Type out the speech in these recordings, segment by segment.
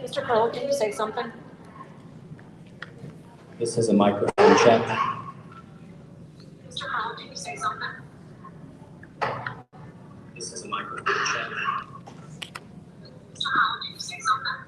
Mr. Curl, can you say something? This is a microphone check. Mr. Curl, can you say something? This is a microphone check. Mr. Curl, can you say something?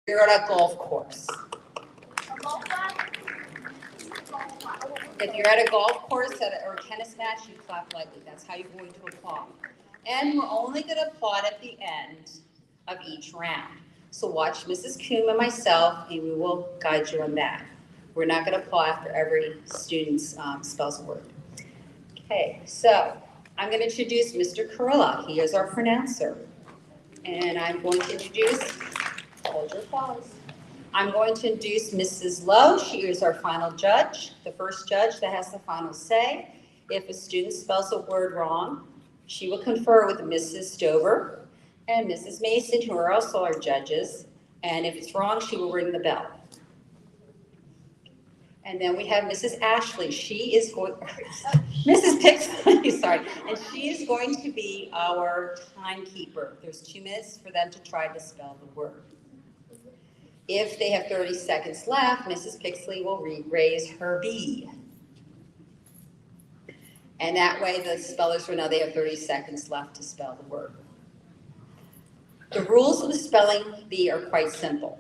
You're at a golf course. If you're at a golf course or a tennis match, you clap lightly. That's how you're going to applaud. And we're only going to applaud at the end of each round. So watch Mrs. Coombe and myself, and we will guide you on that. We're not going to applaud after every student spells a word. Okay, so I'm going to introduce Mr. Kurilla. He is our pronouncer. And I'm going to introduce, hold your applause. I'm going to introduce Mrs. Lowe. She is our final judge, the first judge that has the final say. If a student spells a word wrong, she will confer with Mrs. Stover and Mrs. Mason, who are also our judges. And if it's wrong, she will ring the bell. And then we have Mrs. Ashley. She is going, Mrs. Pixley, sorry. And she is going to be our timekeeper. There's 2 minutes for them to try to spell the word. If they have 30 seconds left, Mrs. Pixley will raise her B. And that way the spellers will know they have 30 seconds left to spell the word. The rules of the spelling bee are quite simple.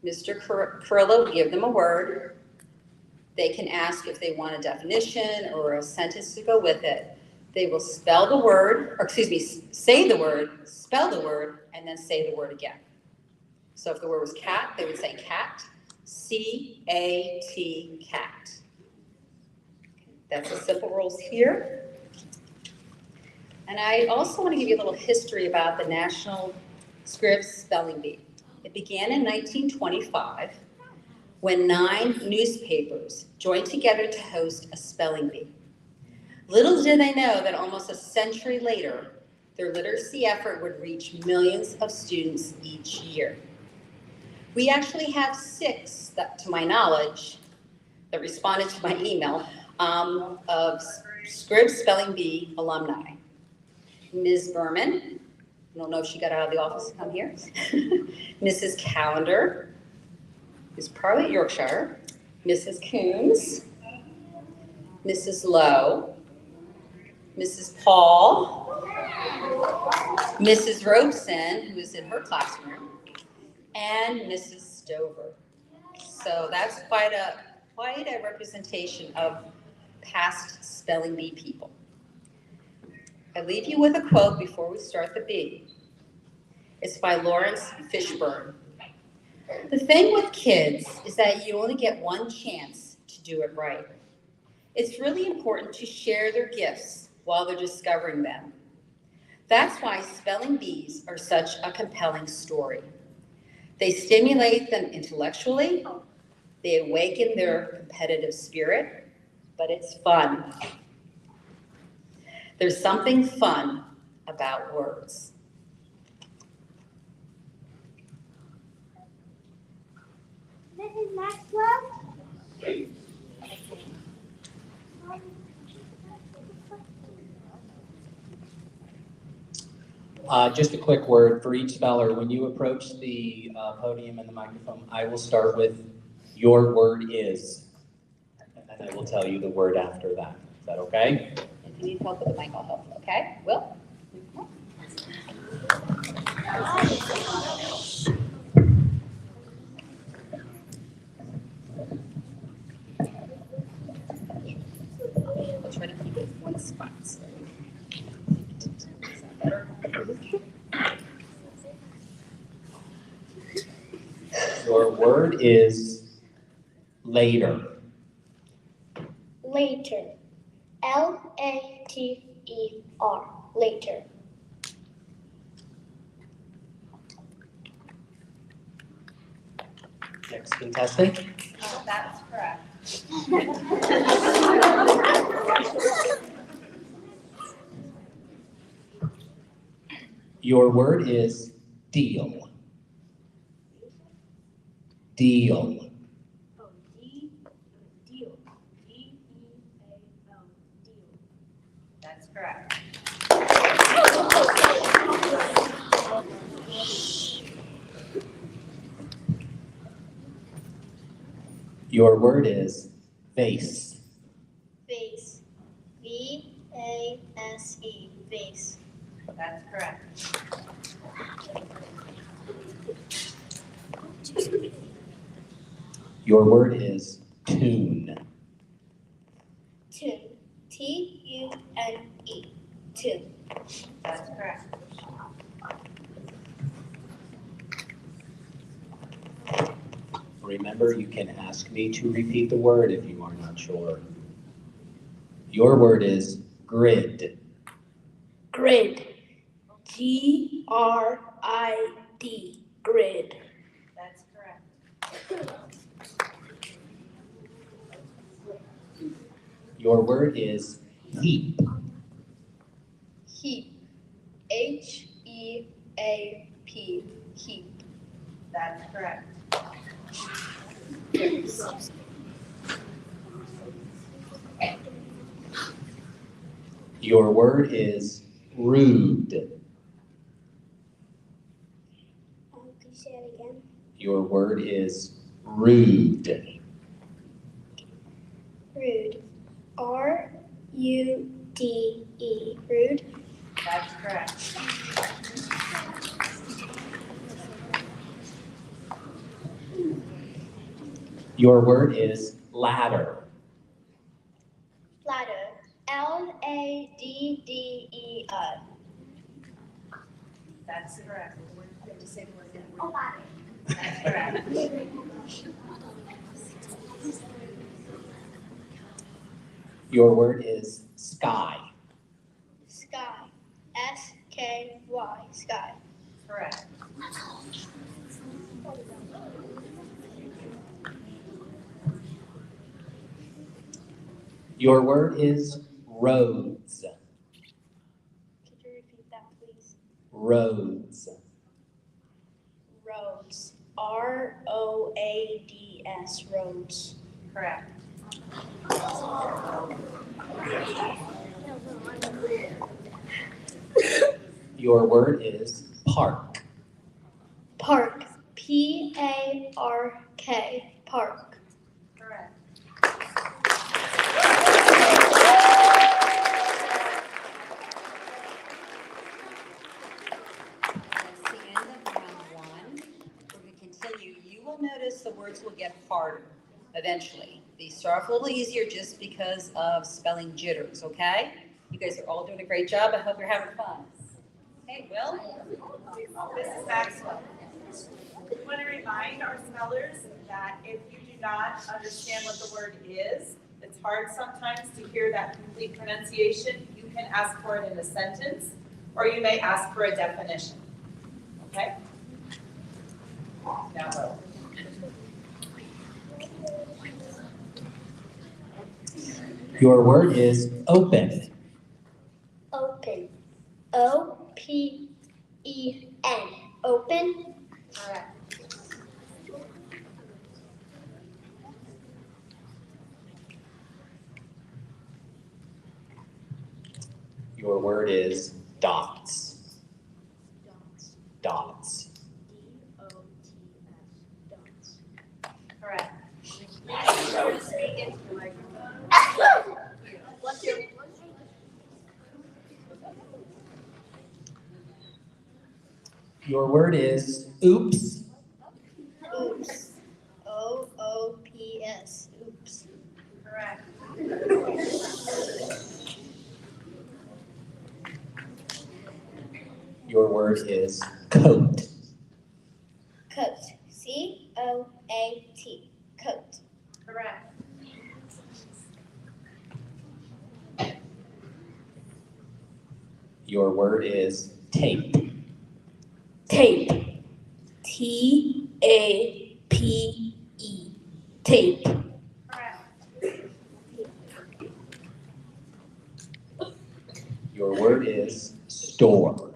Mr. Kurilla will give them a word. They can ask if they want a definition or a sentence to go with it. They will spell the word, or excuse me, say the word, spell the word, and then say the word again. So if the word was cat, they would say cat, C-A-T, cat. That's the simple rules here. And I also want to give you a little history about the National Scripps Spelling Bee. It began in 1925 when 9 newspapers joined together to host a spelling bee. Little did they know that almost a century later, their literacy effort would reach millions of students each year. We actually have 6, that, to my knowledge, that responded to my email of Scripps Spelling Bee alumni. Ms. Berman, I don't know if she got out of the office to come here. Mrs. Calendar, who's probably at Yorkshire. Mrs. Coombs, Mrs. Lowe, Mrs. Paul, Mrs. Robeson, who is in her classroom, and Mrs. Stover. So that's quite a representation of past spelling bee people. I leave you with a quote before we start the bee. It's by Lawrence Fishburne. The thing with kids is that you only get one chance to do it right. It's really important to share their gifts while they're discovering them. That's why spelling bees are such a compelling story. They stimulate them intellectually, they awaken their competitive spirit, but it's fun. There's something fun about words. Mrs. Maxwell? Just a quick word for each speller. When you approach the podium and the microphone, I will start with your word is, and then I will tell you the word after that. Is that okay? If you need help with the mic, I'll help. Okay? Will? I'll try to keep it in one spot. Is that better? Your word is later. Later. Later. Later. Next contestant. That's correct. Your word is deal. Deal. Oh, deal. D-E-A-L. Deal. That's correct. Your word is vase. Vase. V-A-S-E. Vase. That's correct. Your word is tune. Tune. T-U-N-E. Tune. That's correct. Remember, you can ask me to repeat the word if you are not sure. Your word is grid. Grid. G-R-I-D. Grid. That's correct. Your word is heap. Heap. H-E-A-P. Heap. That's correct. Your word is rude. Can you say it again? Your word is rude. Rude. R-U-D-E. Rude. That's correct. Your word is ladder. Ladder. L-A-D-D-E-R. That's correct. You have to say the word again. Ladder. That's correct. Your word is sky. Sky. S-K-Y. Sky. Correct. Your word is roads. Could you repeat that, please? Roads. Roads. R-O-A-D-S. Roads. Correct. Your word is park. Park. P-A-R-K. Park. Correct. That's the end of round one. We're going to continue. You will notice the words will get harder eventually. These start off a little easier just because of spelling jitters, okay? You guys are all doing a great job. I hope you're having fun. Hey, Will? This is Maxwell. We want to remind our spellers that if you do not understand what the word is, it's hard sometimes to hear that complete pronunciation. You can ask for it in a sentence, or you may ask for a definition. Okay? Now, Will. Your word is open. Open. O-P-E-N. Open. Correct. Your word is dots. Dots. D-O-T-S. Dots. Correct. Your word is oops. Oops. O-O-P-S. Oops. Correct. Your word is coat. Coat. C-O-A-T. Coat. Correct. Your word is tape. Tape. T-A-P-E. Tape. Correct. Your word is store.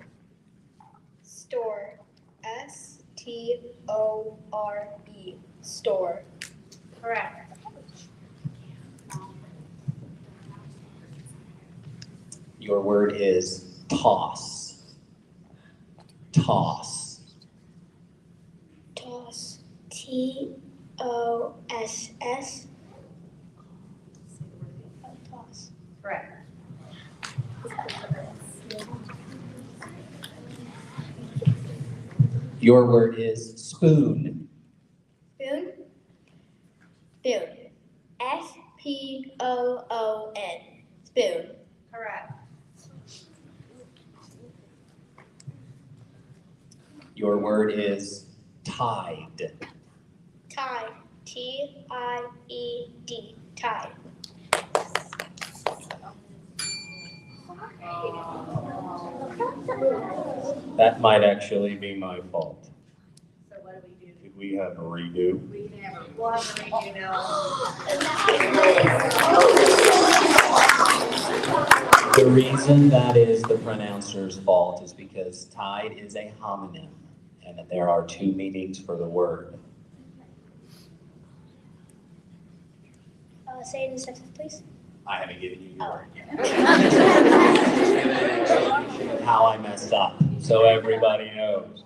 Store. S-T-O-R-E. Store. Correct. Your word is toss. Toss. Toss. T-O-S-S. Toss. Correct. Your word is spoon. Spoon. S-P-O-O-N. Spoon. Correct. Your word is tide. Tide. T-I-E-D. Tide. That might actually be my fault. So what do we do? Could we have a redo? We can have a one redo now. The reason that is the pronouncer's fault is because tide is a homonym, and that there are two meanings for the word. Say it in a sentence, please. I haven't given you your word yet. How I messed up, so everybody knows.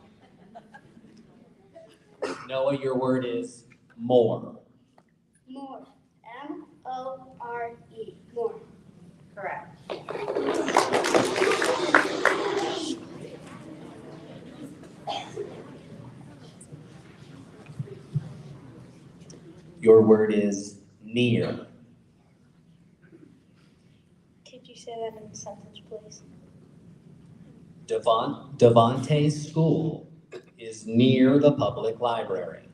Noah, your word is more. More. M-O-R-E. More. Correct. Your word is near. Could you say that in a sentence, please? Devontae's school is near the public library.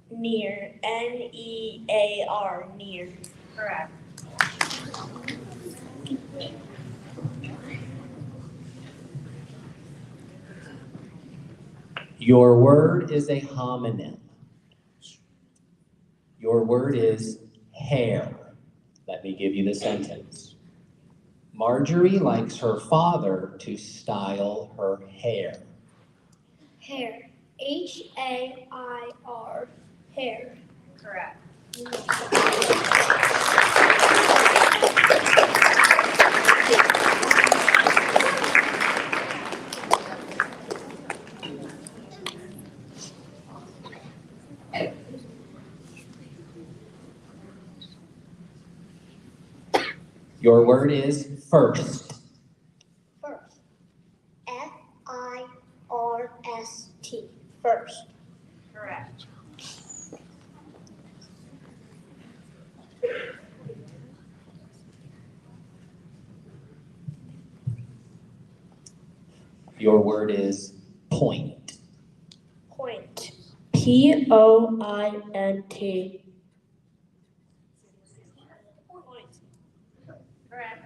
Near. N-E-A-R. Near. Correct. Your word is a homonym. Your word is hair. Let me give you the sentence. Marjorie likes her father to style her hair. Hair. H-A-I-R. Hair. Correct. Your word is first. First. F-I-R-S-T. First. Correct. Your word is point. Point. P-O-I-N-T. Point. Correct.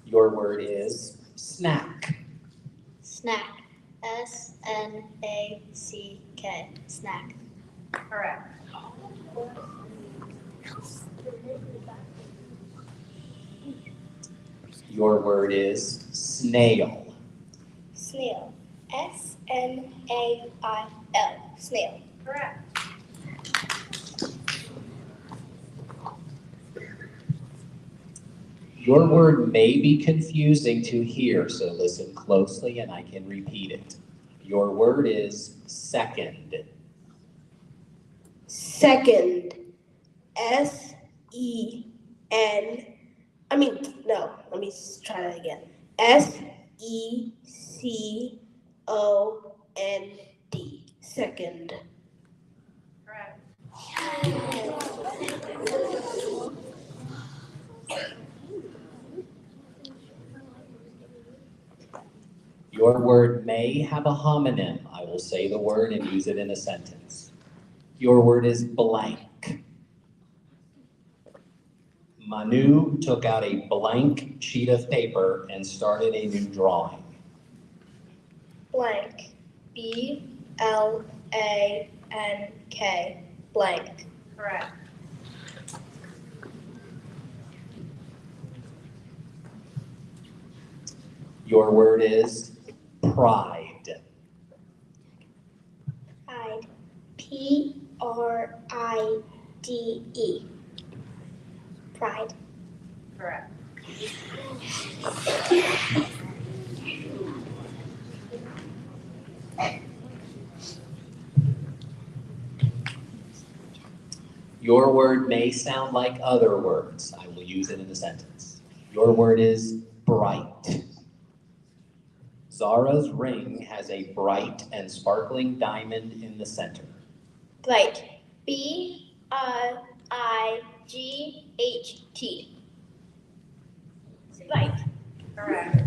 Your word is snack. Snack. S-N-A-C-K. Snack. Correct. Your word is snail. Snail. S-N-A-I-L. Snail. Correct. Your word may be confusing to hear, so listen closely and I can repeat it. Your word is second. Second. Let me try that again. S-E-C-O-N-D. Second. Correct. Your word may have a homonym. I will say the word and use it in a sentence. Your word is blank. Manu took out a blank sheet of paper and started a new drawing. Blank. B-L-A-N-K. Blank. Correct. Your word is pride. Pride. P-R-I-D-E. Pride. Correct. Your word may sound like other words. I will use it in a sentence. Your word is bright. Zara's ring has a bright and sparkling diamond in the center. Bright. B-R-I-G-H-T. Bright. Correct.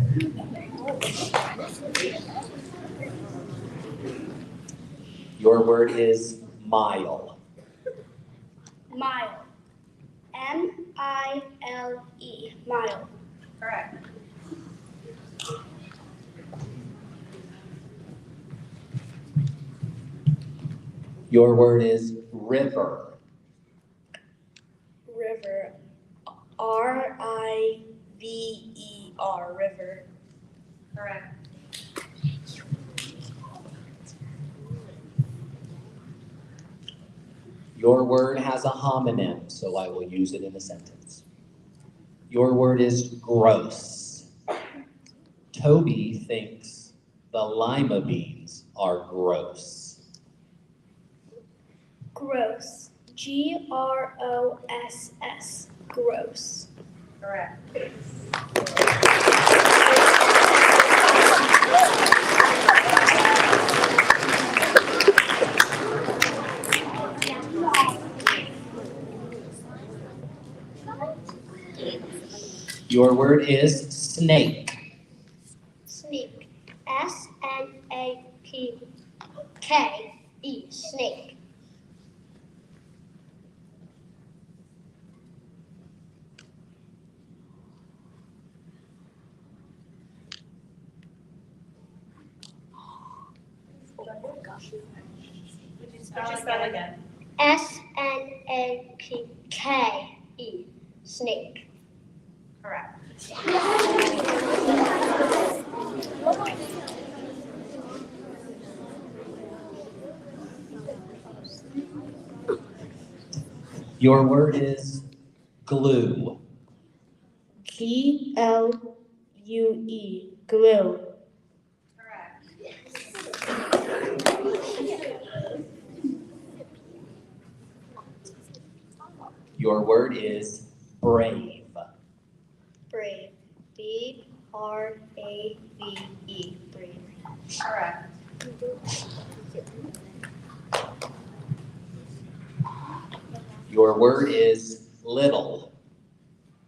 Your word is mile. Mile. M-I-L-E. Mile. Correct. Your word is river. River. R-I-V-E-R. River. Correct. Your word has a homonym, so I will use it in a sentence. Your word is gross. Toby thinks the lima beans are gross. Gross. G-R-O-S-S. Gross. Correct. Your word is snake. Snake. S-N-A-P-K-E. Snake. Would you spell again? S-N-A-P-K-E. Snake. Correct. Your word is glue. G-L-U-E. Glue. Correct. Your word is brave. Brave. B-R-A-V-E. Brave. Correct. Your word is little.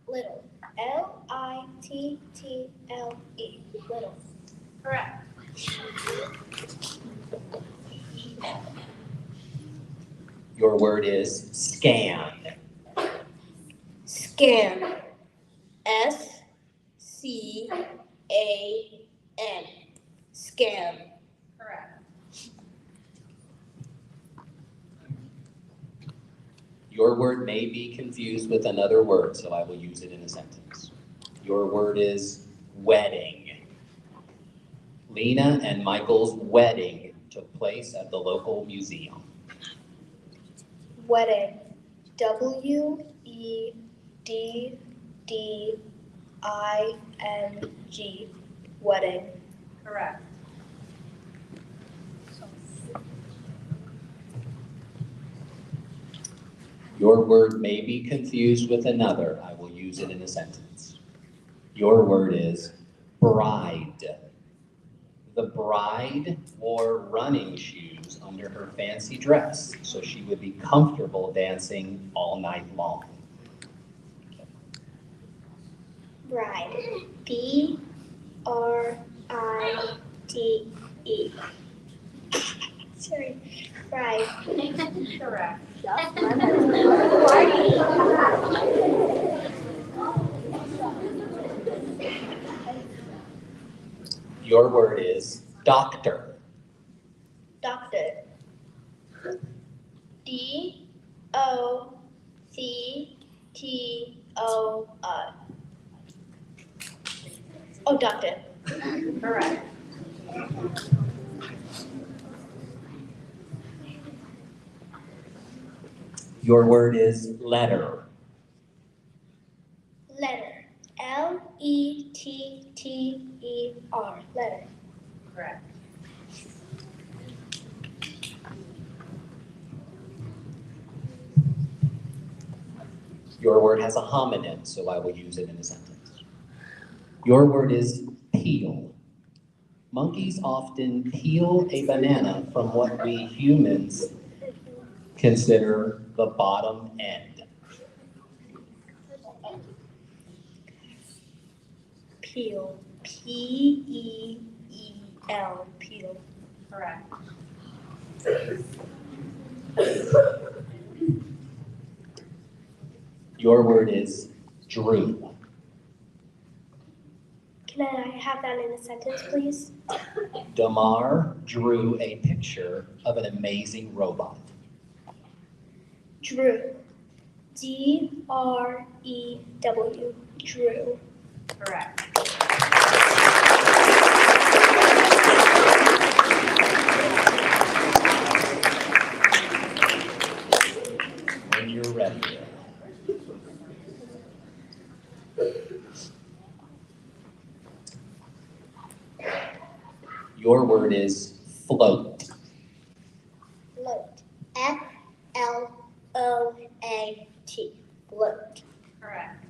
Little. L-I-T-T-L-E. Little. Correct. Your word is scan. Scan. S-C-A-N. Scan. Correct. Your word may be confused with another word, so I will use it in a sentence. Your word is wedding. Lena and Michael's wedding took place at the local museum. Wedding. W-E-D-D-I-N-G. Wedding. Correct. Your word may be confused with another. I will use it in a sentence. Your word is bride. The bride wore running shoes under her fancy dress, so she would be comfortable dancing all night long. Bride. B-R-I-D-E. Sorry. Bride. Correct. Your word is doctor. Doctor. D-O-C-T-O-R. Oh, doctor. Correct. Your word is letter. Letter. L-E-T-T-E-R. Letter. Correct. Your word has a homonym, so I will use it in a sentence. Your word is peel. Monkeys often peel a banana from what we humans consider the bottom end. Peel. P-E-E-L. Peel. Correct. Your word is drew. Can I have that in a sentence, please? Damar drew a picture of an amazing robot. Drew. D-R-E-W. Drew. Correct. When you're ready. Your word is float. Float. F-L-O-A-T. Float. Correct.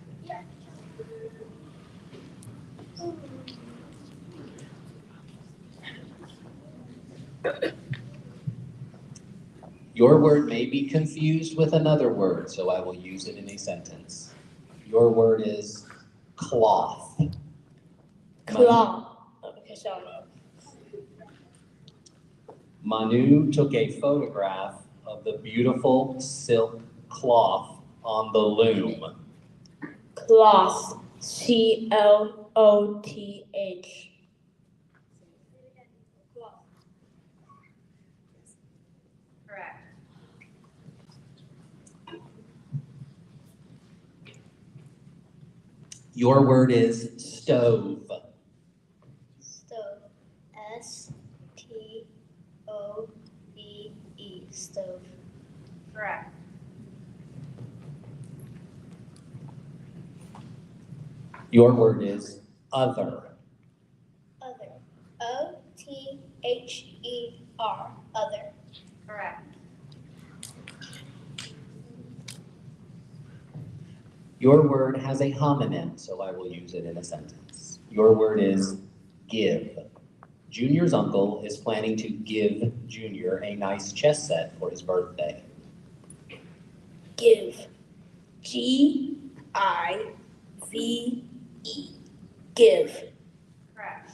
Your word may be confused with another word, so I will use it in a sentence. Your word is cloth. Claw. Okay, sorry. Manu took a photograph of the beautiful silk cloth on the loom. Cloth. C-L-O-T-H. Correct. Your word is stove. Stove. S-T-O-V-E. Stove. Correct. Your word is other. Other. O-T-H-E-R. Other. Correct. Your word has a homonym, so I will use it in a sentence. Your word is give. Junior's uncle is planning to give Junior a nice chess set for his birthday. Give. G-I-V-E. Give. Correct.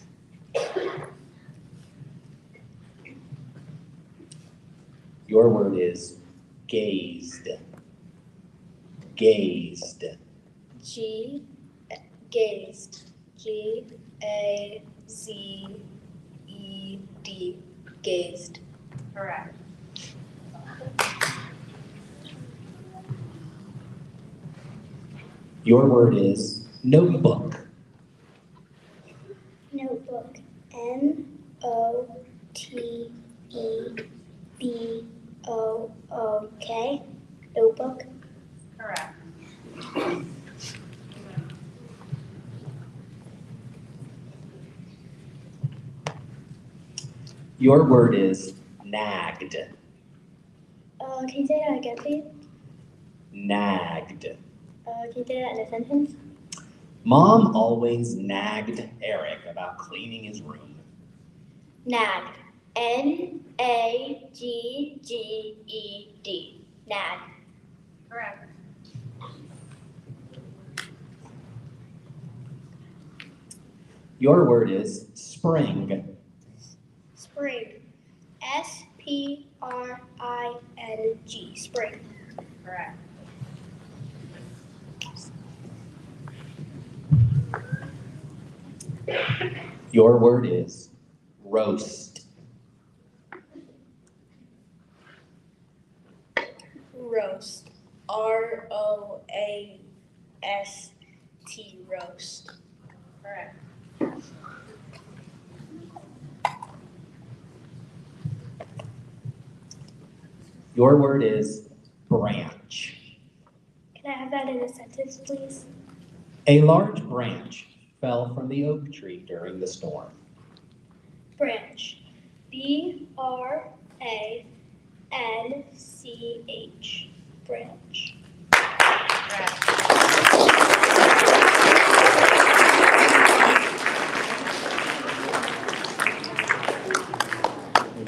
Your word is gazed. Gazed. G. Gazed. G-A-Z-E-D. Gazed. Correct. Your word is notebook. Notebook. N-O-T-E-B-O-O-K. Notebook. Correct. Your word is nagged. Can you say that again, please? Nagged. Can you say that in a sentence? Mom always nagged Eric about cleaning his room. Nagged. N-A-G-G-E-D. Nagged. Correct. Your word is spring. Spring. S-P-R-I-N-G. Spring. Correct. Your word is roast. Roast. R-O-A-S-T. Roast. Correct. Your word is branch. Can I have that in a sentence, please? A large branch fell from the oak tree during the storm. Branch. B-R-A-N-C-H. Branch. Correct.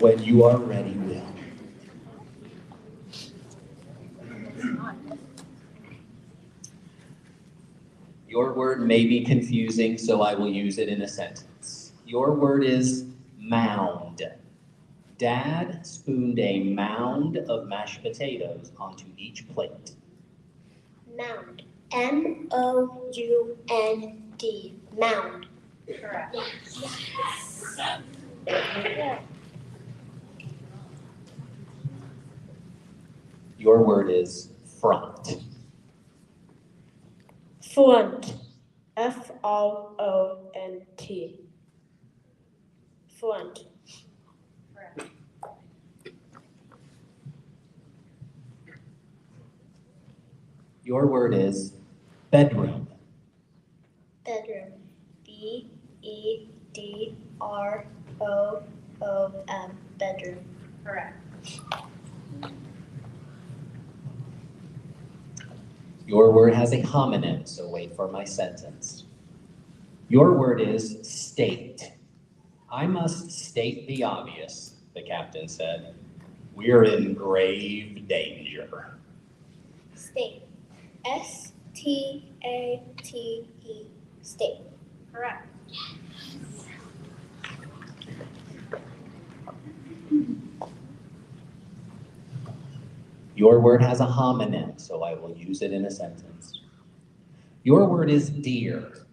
When you are ready, Will. Your word may be confusing, so I will use it in a sentence. Your word is mound. Dad spooned a mound of mashed potatoes onto each plate. Mound. M-O-U-N-D. Mound. Correct. Your word is front. Front. F-R-O-N-T. Front. Correct. Your word is bedroom. Bedroom. B-E-D-R-O-O-M. Bedroom. Correct. Your word has a homonym, so wait for my sentence. Your word is state. I must state the obvious, the captain said. We're in grave danger. State. S-T-A-T-E. State. Correct. Your word has a homonym, so I will use it in a sentence. Your word is dear.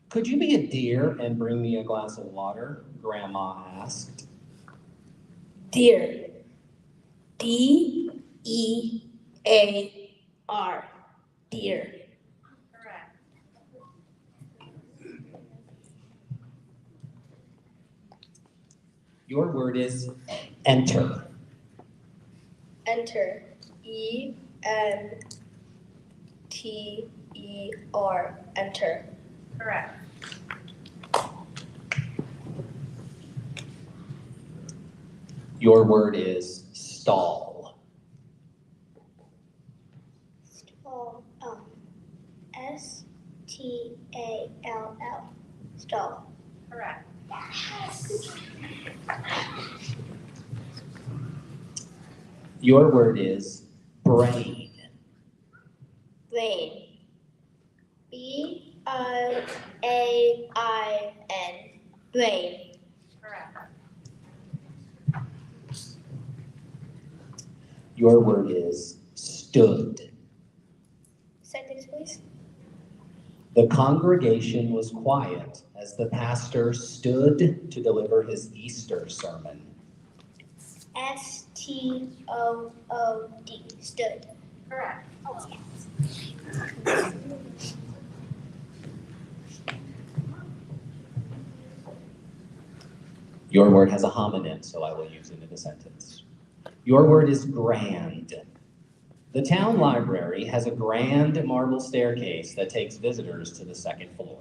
Could you be a dear and bring me a glass of water? Grandma asked. Deer. D-E-A-R. Deer. Correct. Your word is enter. Enter. E-N-T-E-R. Enter. Correct. Your word is stall. Stall. S-T-A-L-L. Stall. Correct. Your word is brain. Brain. B-R-A-I-N. Brain. Correct. Your word is stood. Sentence, please. The congregation was quiet as the pastor stood to deliver his Easter sermon. S-T-O-O-D. Stood. Correct. Your word has a homonym, so I will use it in a sentence. Your word is grand. The town library has a grand marble staircase that takes visitors to the second floor.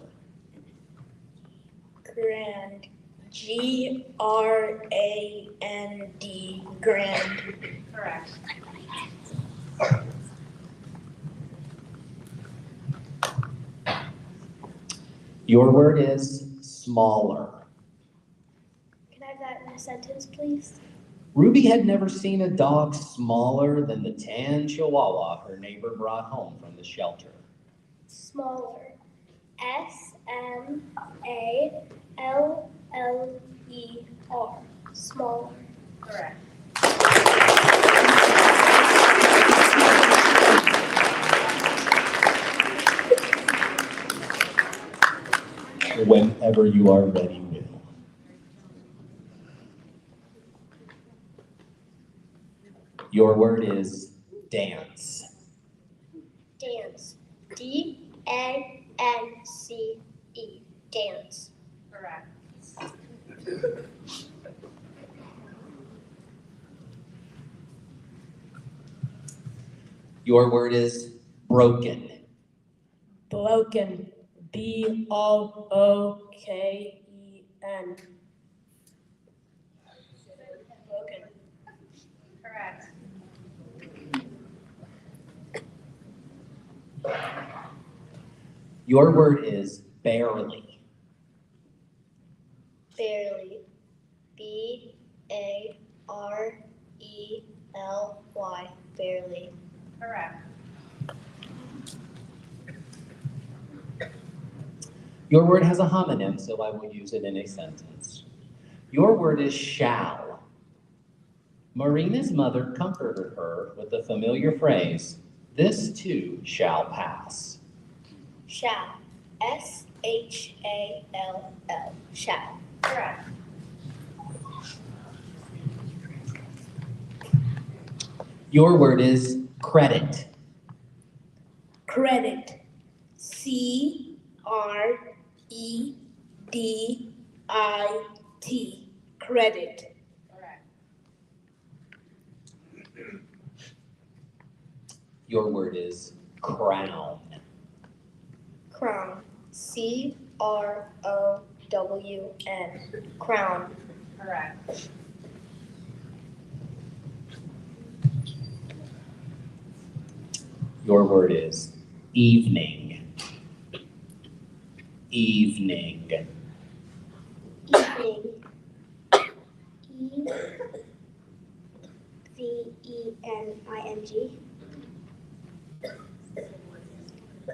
Grand. G-R-A-N-D. Grand. Correct. Your word is smaller. Can I have that in a sentence, please? Ruby had never seen a dog smaller than the tan chihuahua her neighbor brought home from the shelter. Smaller. S-M-A-L-L-E-R. Smaller. Correct. Whenever you are ready, Will. Your word is dance. Dance. D-A-N-C-E. Dance. Correct. Your word is broken. Broken. B-R-O-K-E-N. Broken. Correct. Your word is barely. Barely. B-A Your word has a homonym, so I will use it in a sentence. Your word is shall. Marina's mother comforted her with the familiar phrase, "This too shall pass." Shall. S-H-A-L-L. Shall. Correct. Your word is credit. Credit. C-R-E-D-I-T. Credit. Correct. Your word is crown. Crown. C-R-O-W-N. Crown. Correct. Your word is evening. Evening. Evening. E-V-E-N-I-N-G.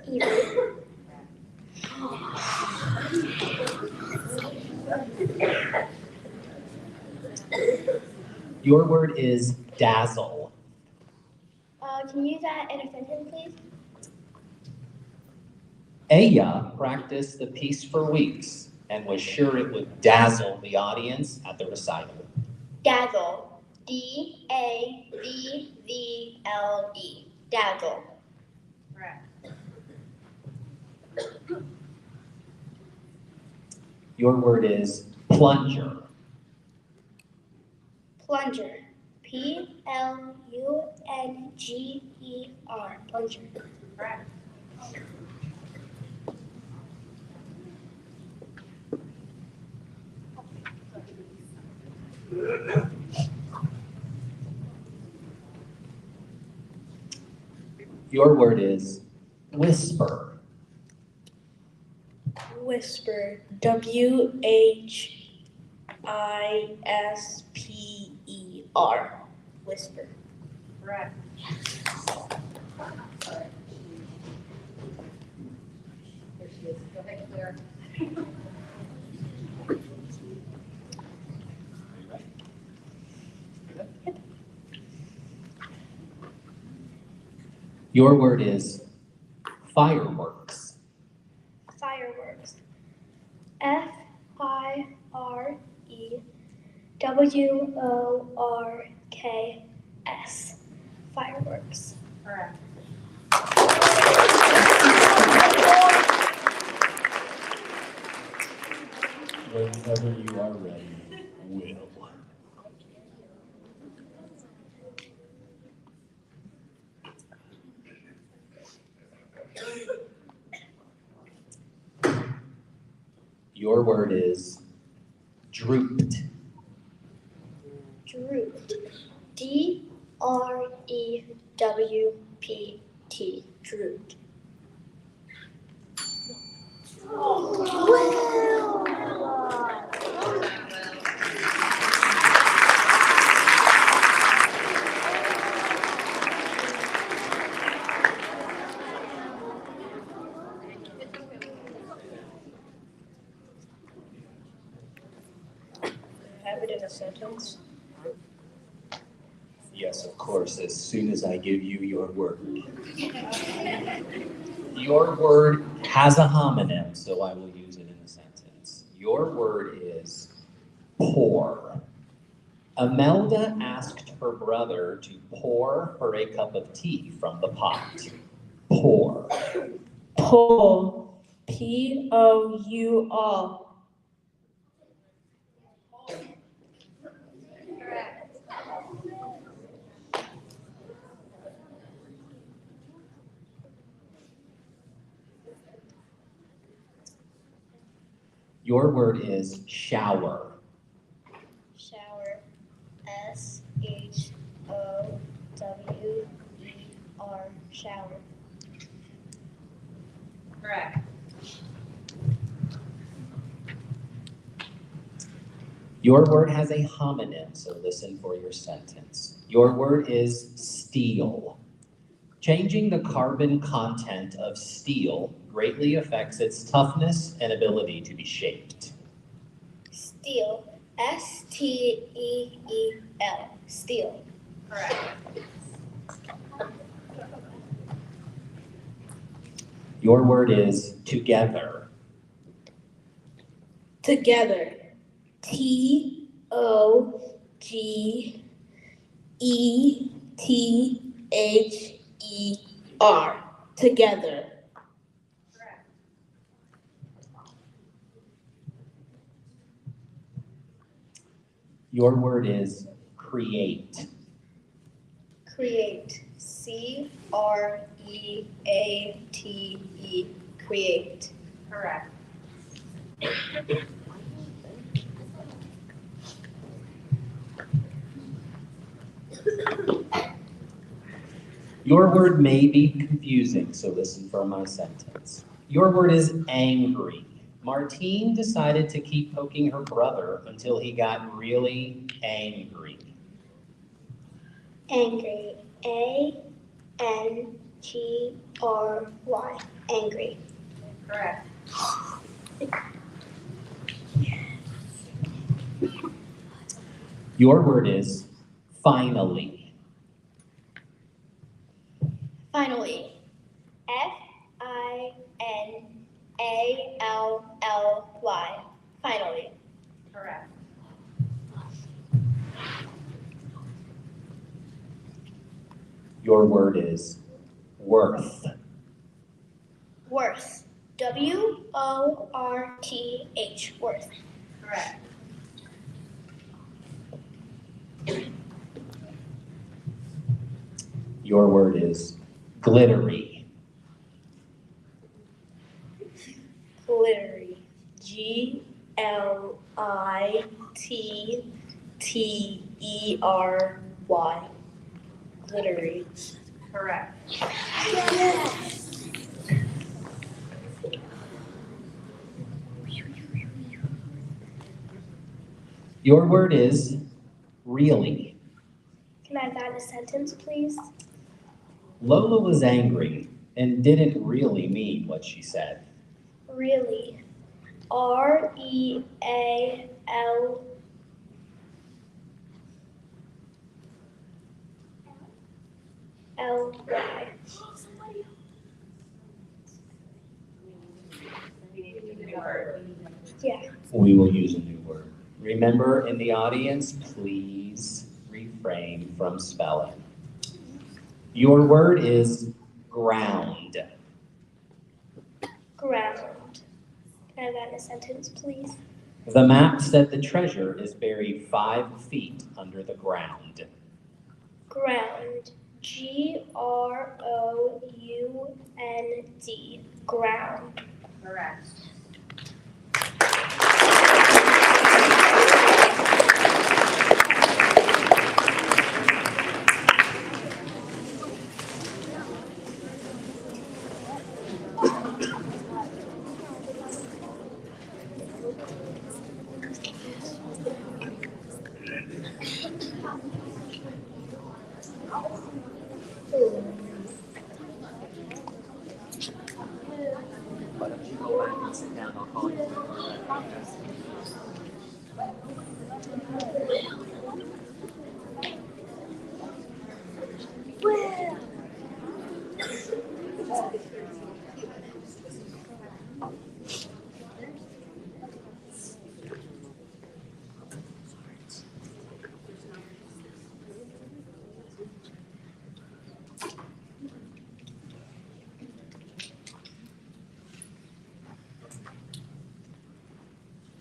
Evening. Your word is dazzle. Can you use that in a sentence, please? Aya practiced the piece for weeks and was sure it would dazzle the audience at the recital. Dazzle. D-A-Z-Z-L-E. Dazzle. Correct. Your word is plunger. Plunger. P-L-U-N-G-E-R. Plunger. Correct. Your word is whisper. Whisper. W-H-I-S-P-E-R. Whisper. Correct. Here she is. Go ahead, Claire. Your word is fireworks. Fireworks. F-I-R-E-W-O-R-K-S. Fireworks. Correct. Whenever you are ready, Will. Your word is drooped. Drooped. D-R-E-W-P-T. Drooped. Have it in a sentence. Yes, of course, as soon as I give you your word. Your word has a homonym, so I will use it in a sentence. Your word is pour. Imelda asked her brother to pour her a cup of tea from the pot. Pour. Pull. P-O-U-R. Your word is shower. Shower. S-H-O-W-E-R. Shower. Correct. Your word has a homonym, so listen for your sentence. Your word is steel. Changing the carbon content of steel greatly affects its toughness and ability to be shaped? Steel. S-T-E-E-L. Steel. Correct. Your word is together. Together. T-O-G-E-T-H-E-R. Together. Correct. Your word is create. Create. C-R-E-A-T-E. Create. Correct. Your word may be confusing, so listen for my sentence. Your word is angry. Martine decided to keep poking her brother until he got really angry. Angry. A-N-G-R-Y. Angry. Correct. Your word is finally. Finally. F-I-N-A-L-L-Y. Finally. Correct. Your word is worth. Worth. W-O-R-T-H. Worth. Correct. Your word is glittery. Glittery. G-L-I-T-T-E-R-Y. Glittery. Correct. Your word is really. Can I have that in a sentence, please? Lola was angry and didn't really mean what she said. Really. R-E-A-L. L-Y. New word. Yeah. We will use a new word. Remember, in the audience, please refrain from spelling. Your word is ground. Ground. Can I have that in a sentence, please? The map said the treasure is buried 5 feet under the ground. Ground. G-R-O-U-N-D. Ground. Correct. Why don't you go back and sit down? I'll call you.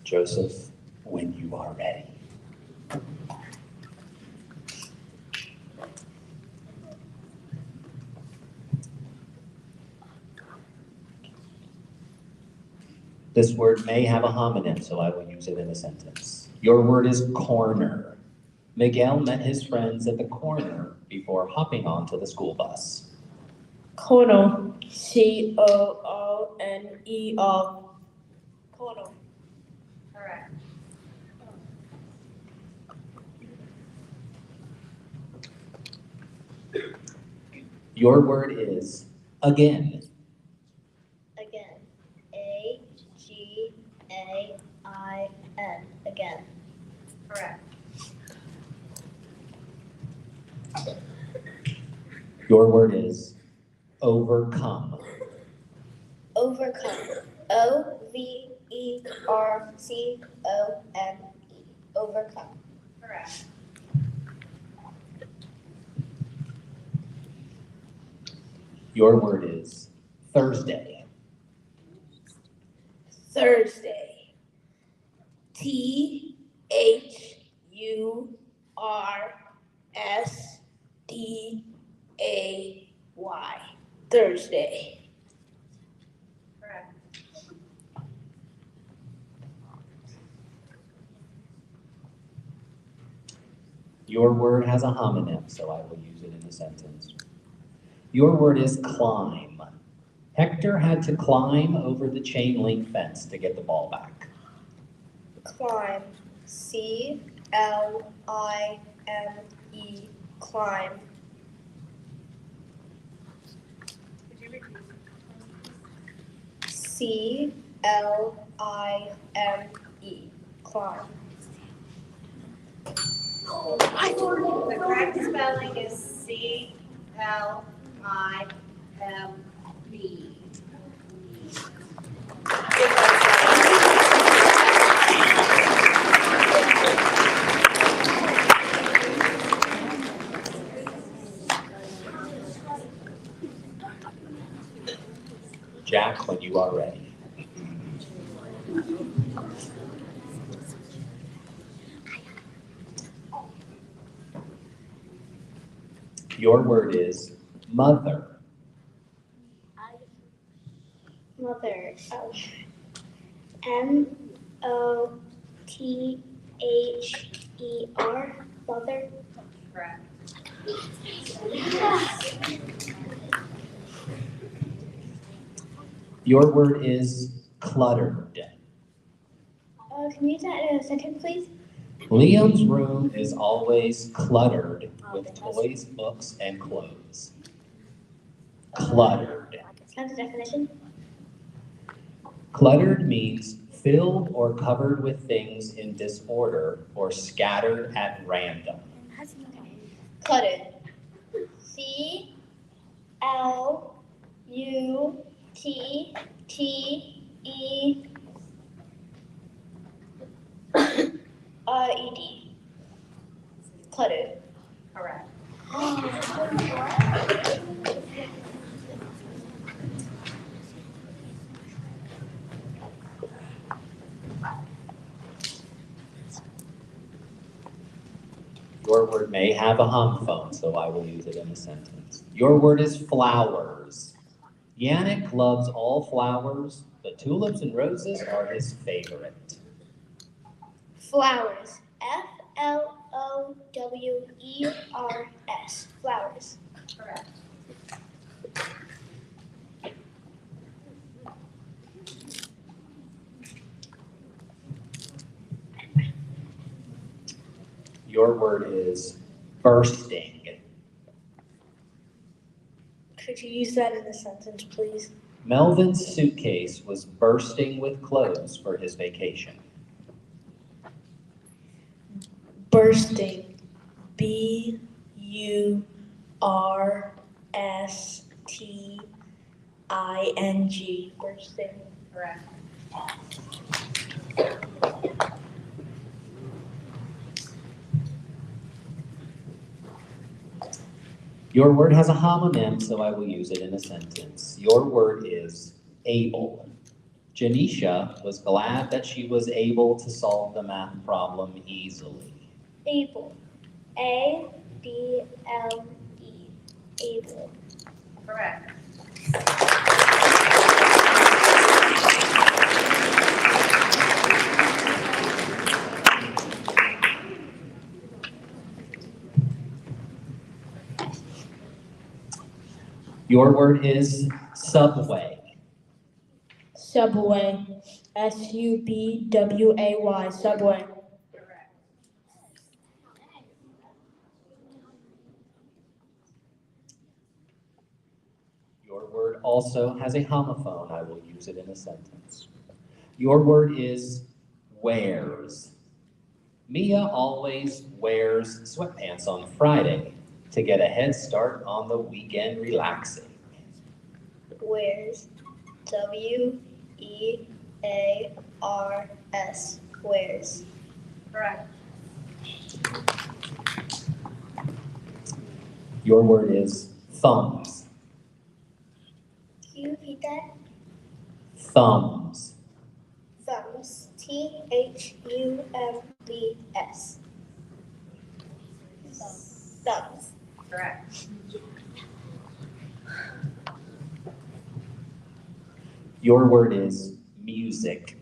Joseph, when you are ready. This word may have a homonym, so I will use it in a sentence. Your word is corner. Miguel met his friends at the corner before hopping onto the school bus. Corner. C-O-O-N-E-R. Corner. Correct. Your word is again. Again. Your word is overcome. Overcome. O-V-E-R-C-O-M-E. Overcome. Correct. Your word is Thursday. Thursday. Thursday. Thursday. Correct. Your word has a homonym, so I will use it in a sentence. Your word is climb. Hector had to climb over the chain link fence to get the ball back. Climb. C-L-I-M-E. Climb. Could you repeat? C-L-I-M-E. Climb. The correct spelling is C-L-I-M-B. Jack, when you are ready. Your word is mother. Mother. M-O-T-H-E-R. Mother. Correct. Your word is cluttered. Can you use that in a sentence, please? Liam's room is always cluttered with toys, books, and clothes. Cluttered. That's the definition. Cluttered means filled or covered with things in disorder or scattered at random. Cluttered. C-L-U-T-T-E-R-E-D. Cluttered. Correct. Your word may have a homophone, so I will use it in a sentence. Your word is flowers. Yannick loves all flowers, but tulips and roses are his favorite. Flowers. F-L-O-W-E-R-S. Flowers. Correct. Your word is bursting. Could you use that in a sentence, please? Melvin's suitcase was bursting with clothes for his vacation. Bursting. B-U-R-S-T-I-N-G. Bursting. Correct. Your word has a homonym, so I will use it in a sentence. Your word is able. Janisha was glad that she was able to solve the math problem easily. Able. A-B-L-E. Able. Correct. Your word is subway. Subway. S-U-B-W-A-Y. Subway. Correct. Your word also has a homophone. I will use it in a sentence. Your word is wears. Mia always wears sweatpants on Friday, to get a head start on the weekend relaxing. Where's. W-E-A-R-S. Where's. Correct. Your word is thumbs. Can you repeat that? Thumbs. Thumbs. Thumbs. Thumbs. Correct. Your word is music.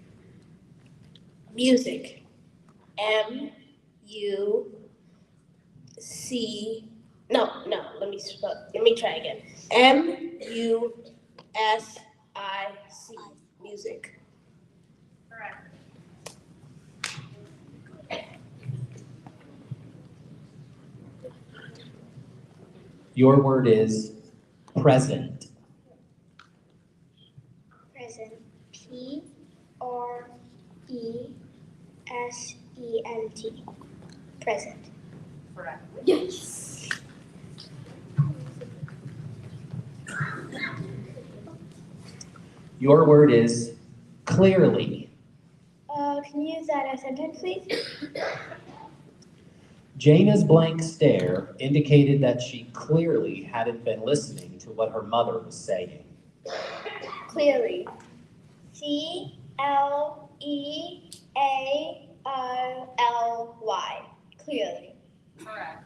Music. M-U-C. No, let me try again. M-U-S-I-C. Music. Correct. Your word is present. Present. P-R-E-S-E-N-T. Present. Correct. Yes. Your word is clearly. Can you use that in a sentence, please? Jana's blank stare indicated that she clearly hadn't been listening to what her mother was saying. Clearly. C-L-E-A-R-L-Y. Clearly. Correct.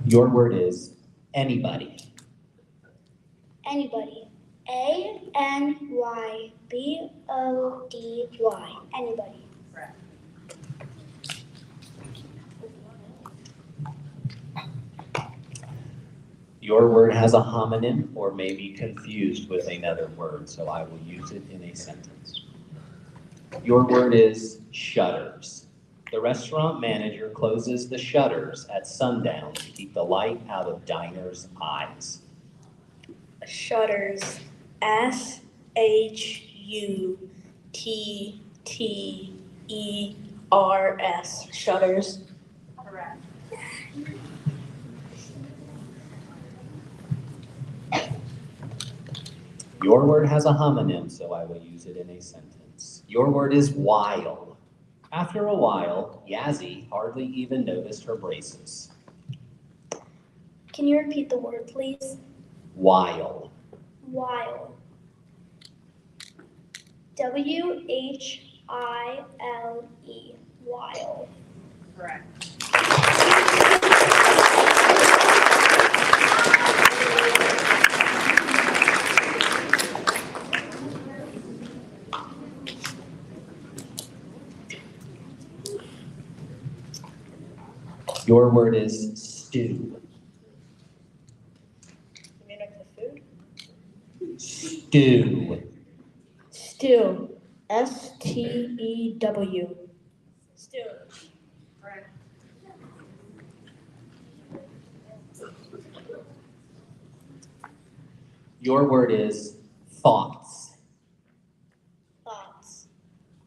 Your word is anybody. Anybody. A-N-Y-B-O-D-Y. Anybody. Correct. Your word has a homonym or may be confused with another word, so I will use it in a sentence. Your word is shutters. The restaurant manager closes the shutters at sundown to keep the light out of diners' eyes. Shutters. S-H-U-T-T-E-R-S. Shutters. Correct. Your word has a homonym, so I will use it in a sentence. Your word is while. After a while, Yazzie hardly even noticed her braces. Can you repeat the word, please? While. While. W-H-I-L-E. While. Correct. Your word is stew. You mean like the food? Stew. Stew. S-T-E-W. Stew. Correct. Your word is thoughts. Thoughts.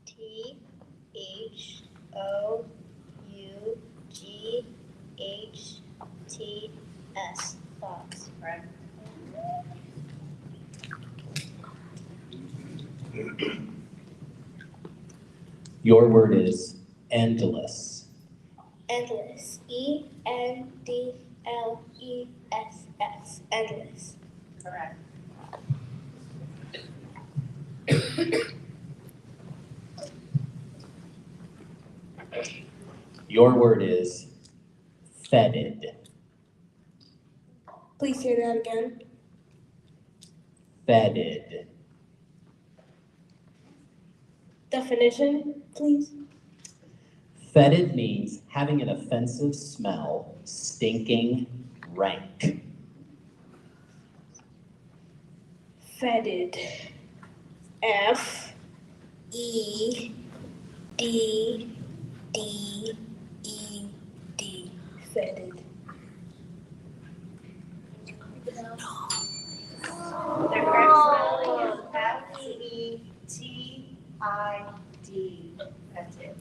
T-H-O-U-G-H-T-S. Thoughts. Correct. Your word is endless. Endless. E-N-D-L-E-S-S. Endless. Correct. Your word is fetid. Please say that again. Fetid. Definition, please. Fetid means having an offensive smell, stinking, rank. Fetid. F-E-D-D-E-D. Fetid. The correct spelling is F-E-T-I-D. That's it.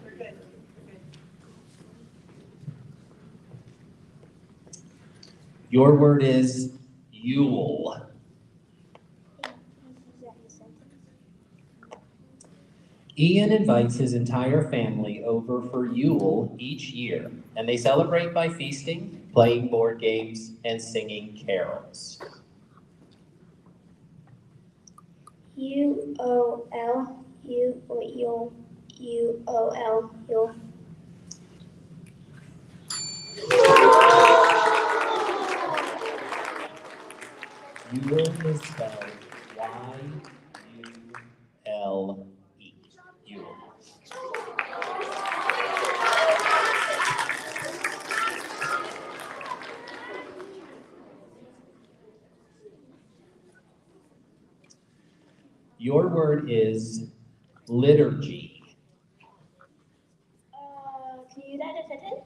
We're good. We're good. Your word is Yule. Ian invites his entire family over for Yule each year, and they celebrate by feasting, playing board games, and singing carols. U-O-L, Yule. Yule is spelled Y-U-L-E. Yule. Your word is liturgy. Can you use that in a sentence?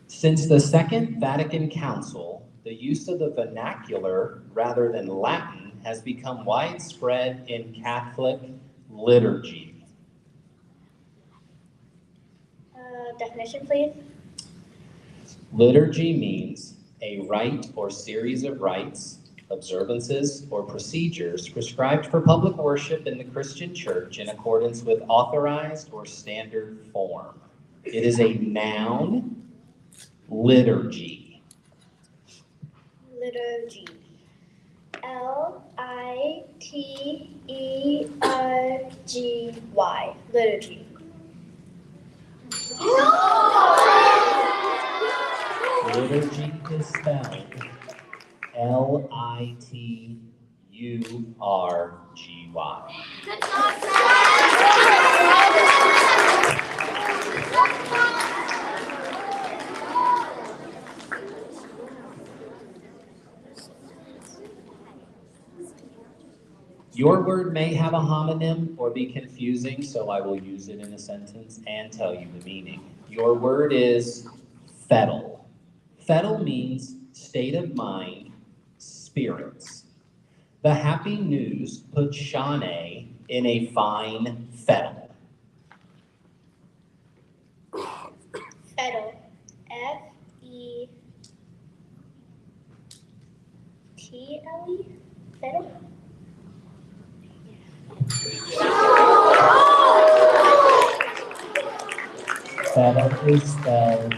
Since the Second Vatican Council, the use of the vernacular rather than Latin has become widespread in Catholic liturgy. Definition, please. Liturgy means a rite or series of rites, observances, or procedures prescribed for public worship in the Christian Church in accordance with authorized or standard form. It is a noun, liturgy. Liturgy. L-I-T-E-R-G-Y. Liturgy. Liturgy is spelled L-I-T-U-R-G-Y. Your word may have a homonym or be confusing, so I will use it in a sentence and tell you the meaning. Your word is fettle. Fettle means state of mind, spirits. The happy news put Shanae in a fine fettle. Fettle. F-E-T-L-E. Fettle. Fettle is spelled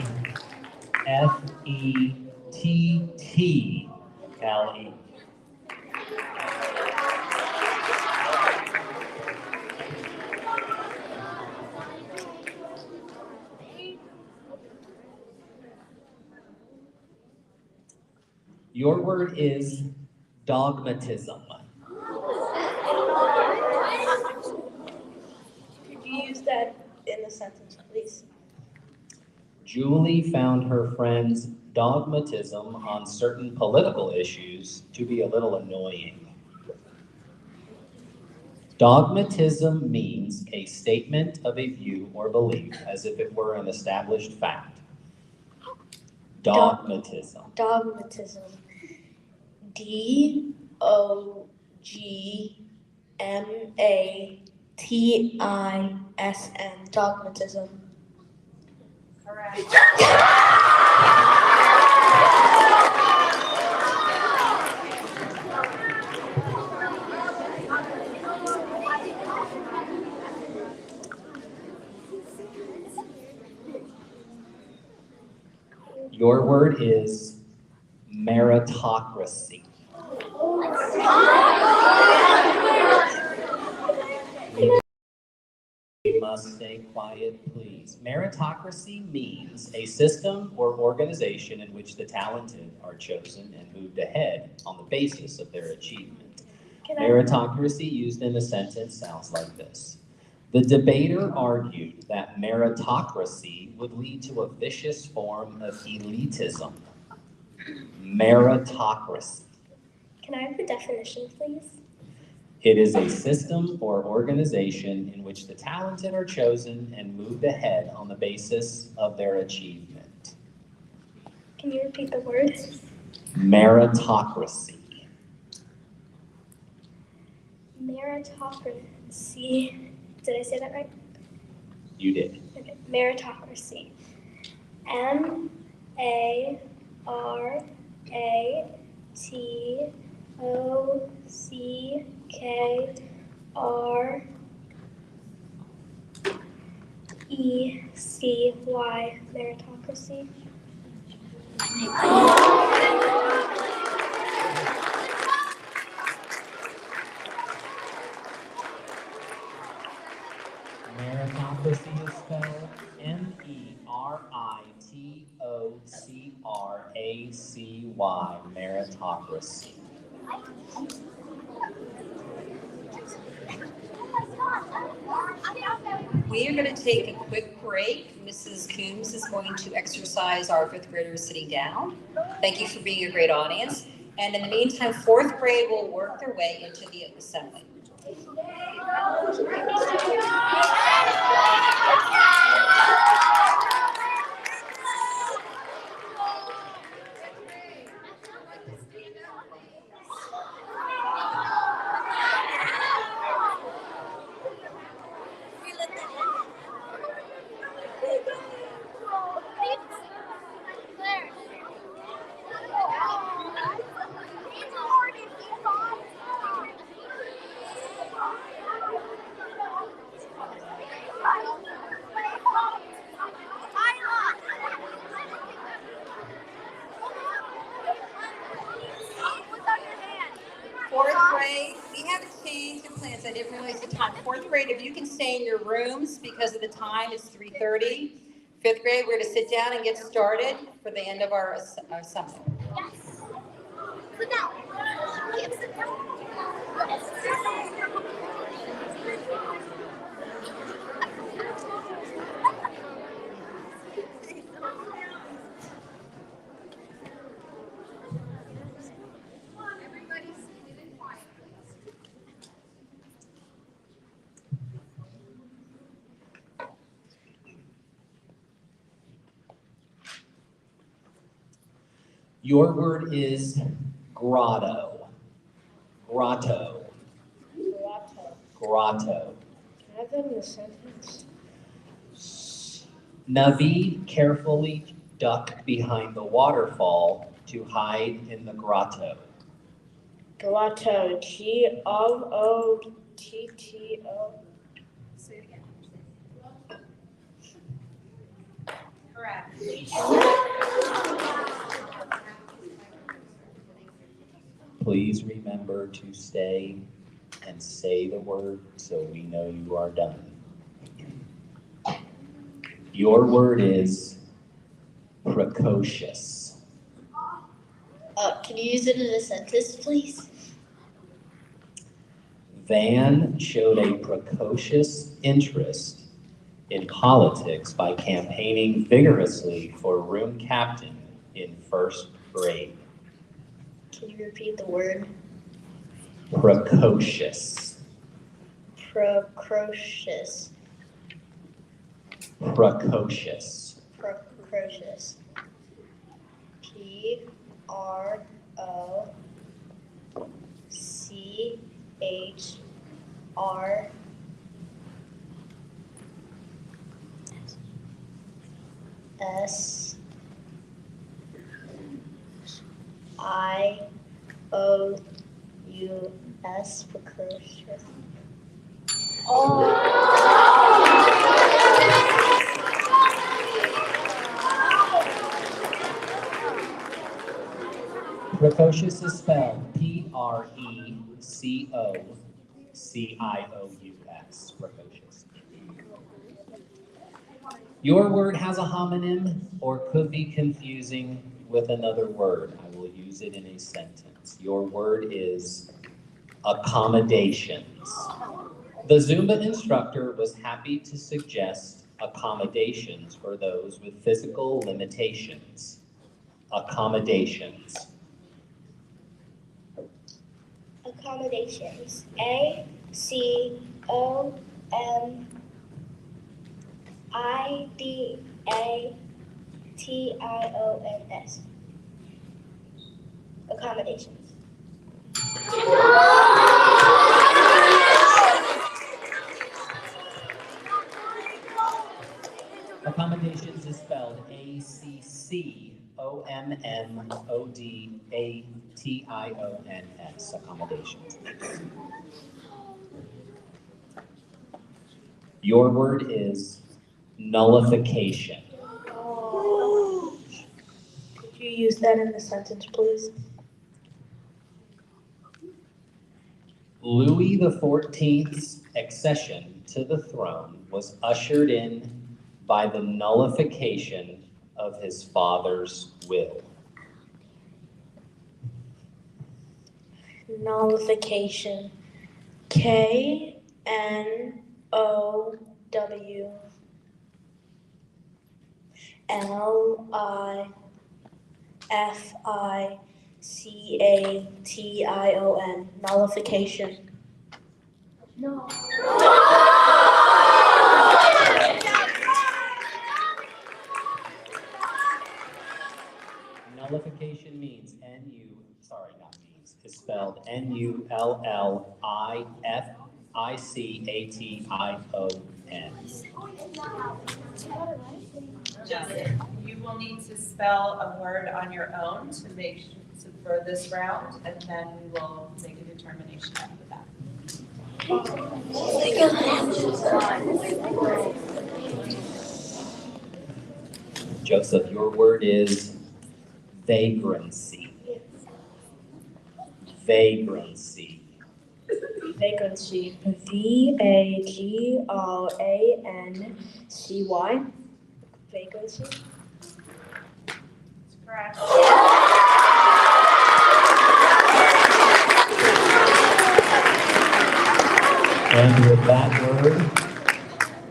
F-E-T-T-L-E. Your word is dogmatism. Could you use that in a sentence, please? Julie found her friend's dogmatism on certain political issues to be a little annoying. Dogmatism means a statement of a view or belief as if it were an established fact. Dogmatism. Dogmatism. D-O-G-M-A-T-I-S-M. Dogmatism. Correct. Your word is meritocracy. We must stay quiet, please. Meritocracy means a system or organization in which the talented are chosen and moved ahead on the basis of their achievement. Meritocracy used in a sentence sounds like this. The debater argued that meritocracy would lead to a vicious form of elitism. Meritocracy. Can I have the definition, please? It is a system or organization in which the talented are chosen and moved ahead on the basis of their achievement. Can you repeat the word? Meritocracy. Meritocracy. C. Did I say that right? You did. Okay. Meritocracy. Meritocracy. Meritocracy. Meritocracy is spelled Meritocracy. Meritocracy. We are going to take a quick break. Mrs. Coombs is going to exercise our fifth graders sitting down. Thank you for being a great audience. And in the meantime, fourth grade will work their way into the assembly. Fourth grade, we have a change in plans. I didn't realize the time. Fourth grade, if you can stay in your rooms because of the time, it's 3:30. Fifth grade, we're going to sit down and get started for the end of our assembly. Yes. Sit down. Sit down. Your word is grotto. Grotto. Grotto. Grotto. Can I have that in a sentence? Naveed carefully ducked behind the waterfall to hide in the grotto. Grotto. Grotto. Say it again. Correct. Please remember to stay and say the word so we know you are done. Your word is precocious. Can you use it in a sentence, please? Van showed a precocious interest in politics by campaigning vigorously for room captain in first grade. Can you repeat the word? Precocious. Precocious. Precocious. Precocious. Prochr. S-I-O-U-S, precocious. Precocious is spelled Precocious. Precocious. Your word has a homonym or could be confusing with another word. I will use it in a sentence. Your word is accommodations. The Zumba instructor was happy to suggest accommodations for those with physical limitations. Accommodations. Accommodations. A-C-O-M-I-D-A-T-I-O-N-S. Accommodations. Accommodations is spelled ACCOMMODATIONS. Accommodations. Your word is nullification. Could you use that in the sentence, please? Louis XIV's accession to the throne was ushered in by the nullification of his father's will. Nullification. KNOWLIFICATION. Nullification. No. Nullification means is spelled NULLIFICATION. Joseph, you will need to spell a word on your own to for this round, and then we will make a determination after that. Joseph, your word is vagrancy. Vagrancy. Vacancy. VAGRANCY. Vacancy. That's correct. And with that word,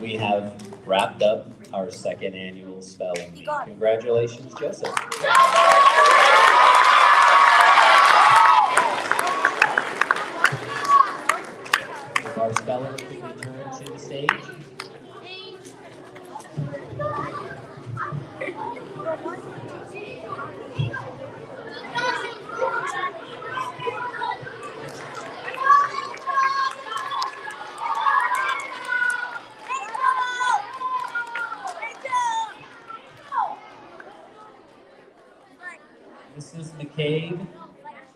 we have wrapped up our second annual spelling bee. Congratulations, Joseph. If our speller could return to the stage.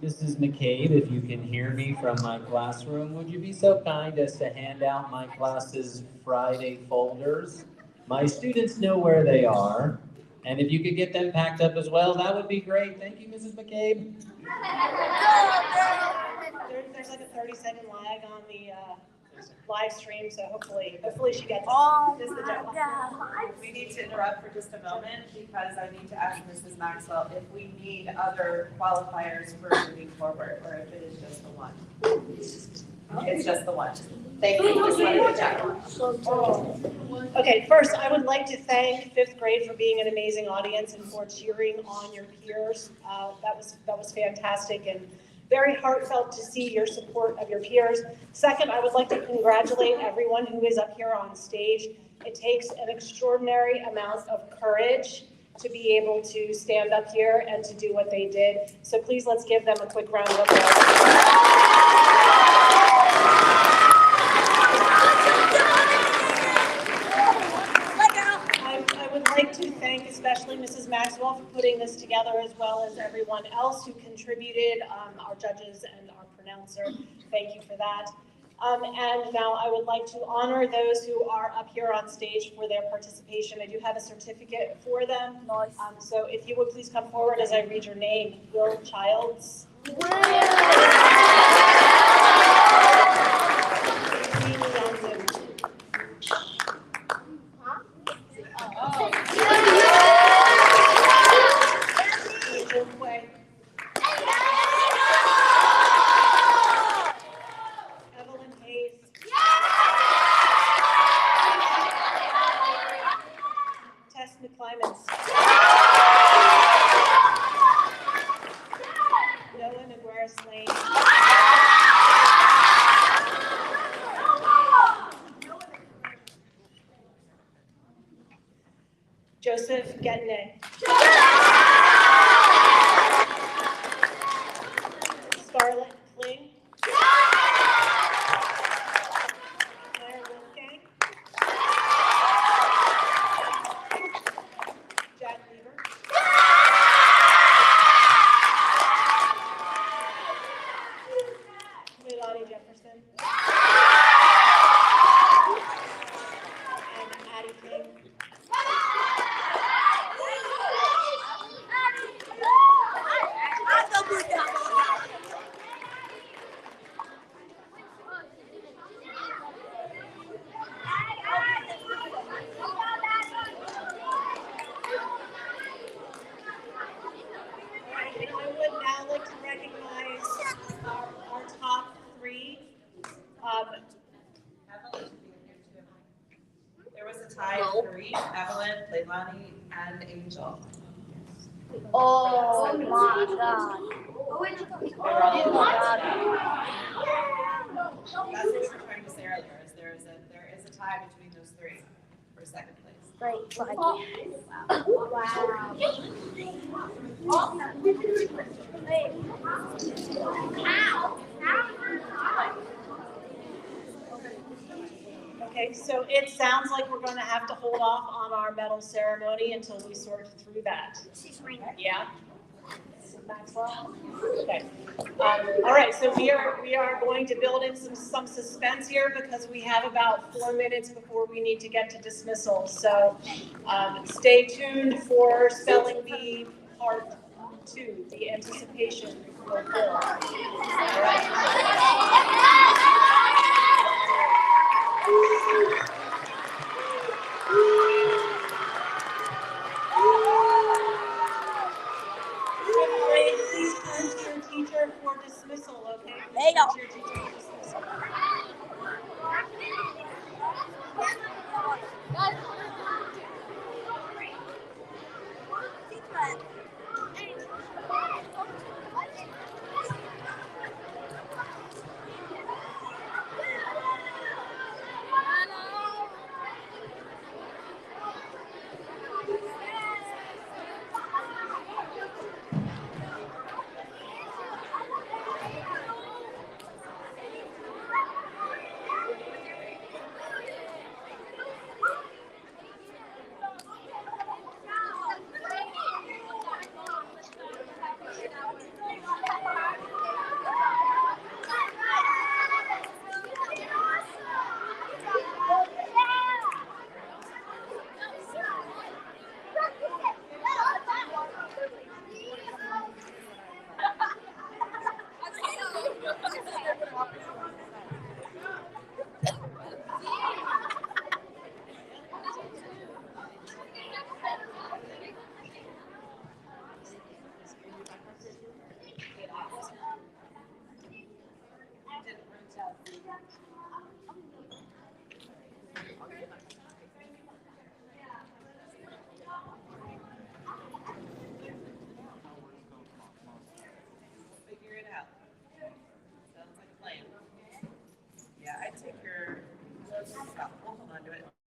Mrs. McCabe, if you can hear me from my classroom, would you be so kind as to hand out my class's Friday folders? My students know where they are, and if you could get them packed up as well, that would be great. Thank you, Mrs. McCabe. There's like a 30-second lag on the live stream, so hopefully she gets just the demo. We need to interrupt for just a moment because I need to ask Mrs. Maxwell if we need other qualifiers for moving forward, or if it is just the one. It's just the one. Thank you. Just wanted to check. Okay, first, I would like to thank fifth grade for being an amazing audience and for cheering on your peers. That was fantastic and very heartfelt to see your support of your peers. Second, I would like to congratulate everyone who is up here on stage. It takes an extraordinary amount of courage to be able to stand up here and to do what they did. So please let's give them a quick round of applause. I would like to thank especially Mrs. Maxwell for putting this together, as well as everyone else who contributed, our judges and our pronouncer. Thank you for that. And now I would like to honor those who are up here on stage for their participation. I do have a certificate for them. So if you would please come forward as I read your name. Will Childs. Evelyn Hayes. Tess McClimans. Noah Negueras Lane. Joseph Getney. Scarlett Kling. Claire Wolfgang. Imani and Angel. Oh my God. That's what we were trying to say earlier, is there is a tie between those three for second place. Great, like Okay, so it sounds like we're gonna have to hold off on our medal ceremony until we sort through that. Yeah? Maxwell? Okay. All right, so we are going to build in some suspense here because we have about 4 minutes before we need to get to dismissal. So stay tuned for spelling bee part 2, the anticipation will build. All right. Please turn to your teacher for dismissal, okay? Please turn to your teacher for dismissal. Figure it out. Sounds like a plan. Yeah, I'd take your, we'll hold on to it.